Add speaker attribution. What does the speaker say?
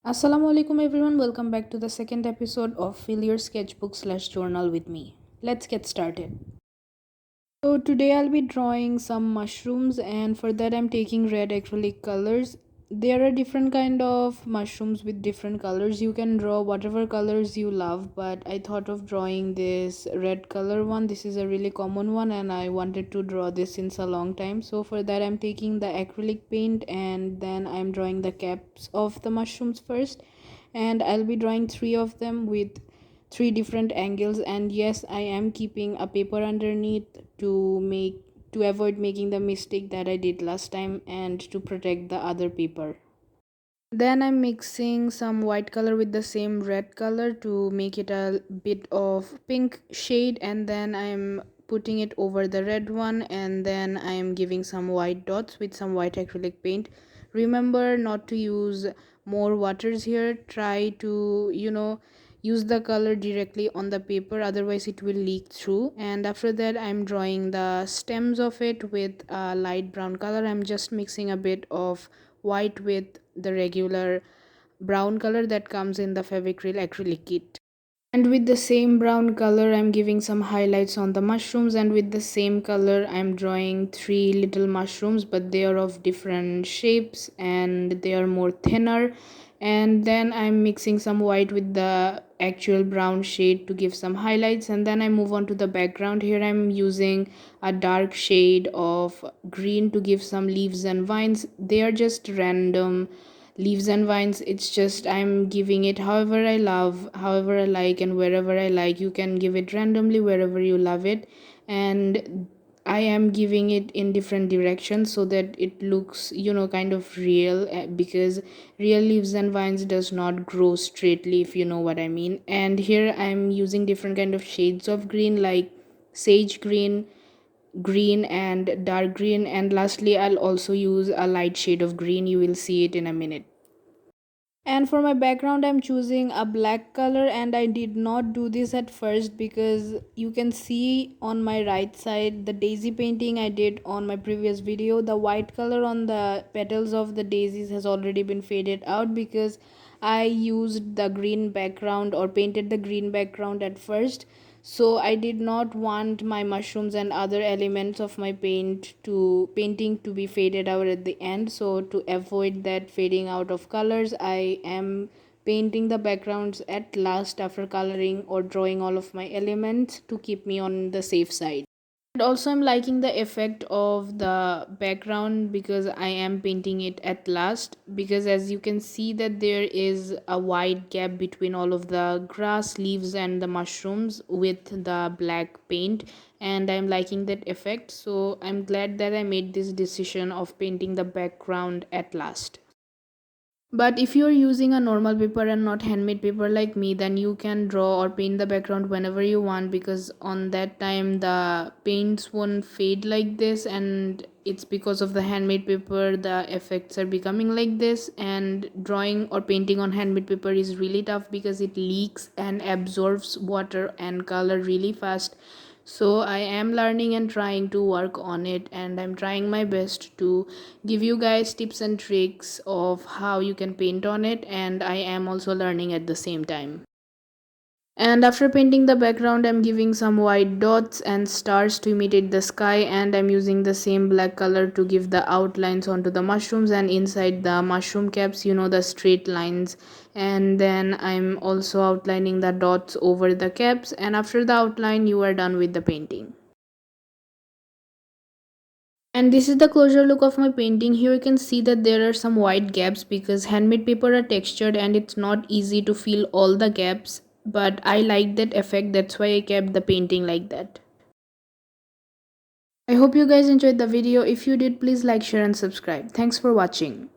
Speaker 1: Assalamu alaikum everyone, welcome back to the second episode of Fill Your Sketchbook slash journal with me. Let's get started. So today I'll be drawing some mushrooms, and for that I'm taking red acrylic colors. There are different kind of mushrooms with different colors. You can draw whatever colors you love, but I thought of drawing this red color one. This is a really common one and I wanted to draw this since a long time. So for that I'm taking the acrylic paint and then I'm drawing the caps of the mushrooms first, and I'll be drawing three of them with three different angles. And yes, I am keeping a paper underneath to avoid making the mistake that I did last time and to protect the other paper. Then I'm mixing some white color with the same red color to make it a bit of pink shade, and then I'm putting it over the red one, and then I'm giving some white dots with some white acrylic paint. Remember not to use more waters here. Try to use the color directly on the paper, otherwise it will leak through. And after that I'm drawing the stems of it with a light brown color. I'm just mixing a bit of white with the regular brown color that comes in the Fevicryl acrylic kit. And with the same brown color I'm giving some highlights on the mushrooms, and with the same color I'm drawing three little mushrooms, but they are of different shapes and they are more thinner. And then I'm mixing some white with the actual brown shade to give some highlights, and then I move on to the background. Here I'm using a dark shade of green to give some leaves and vines. They are just random leaves and vines. It's just I'm giving it however I love, however I like, and wherever I like. You can give it randomly wherever you love it. And I am giving it in different directions so that it looks kind of real, because real leaves and vines does not grow straightly, if you know what I mean. And here I'm using different kind of shades of green, like sage green, green and dark green, and lastly I'll also use a light shade of green. You will see it in a minute. And for my background I'm choosing a black color, and I did not do this at first because you can see on my right side the daisy painting I did on my previous video. The white color on the petals of the daisies has already been faded out because I used the green background or painted the green background at first. So I did not want my mushrooms and other elements of my painting to be faded out at the end. So to avoid that fading out of colors, I am painting the backgrounds at last after coloring or drawing all of my elements to keep me on the safe side. And also I'm liking the effect of the background because I am painting it at last, because as you can see that there is a wide gap between all of the grass leaves and the mushrooms with the black paint, and I'm liking that effect. So I'm glad that I made this decision of painting the background at last. But if you're using a normal paper and not handmade paper like me, then you can draw or paint the background whenever you want, because on that time the paints won't fade like this, and it's because of the handmade paper the effects are becoming like this. And drawing or painting on handmade paper is really tough because it leaks and absorbs water and color really fast. So I am learning and trying to work on it, and I'm trying my best to give you guys tips and tricks of how you can paint on it, and I am also learning at the same time. And after painting the background, I'm giving some white dots and stars to imitate the sky, and I'm using the same black color to give the outlines onto the mushrooms, and inside the mushroom caps, the straight lines. And then I'm also outlining the dots over the caps, and after the outline you are done with the painting. And this is the closure look of my painting. Here you can see that there are some white gaps because handmade paper are textured and it's not easy to fill all the gaps. But I like that effect, that's why I kept the painting like that. I hope you guys enjoyed the video. If you did, please like, share and subscribe. Thanks for watching.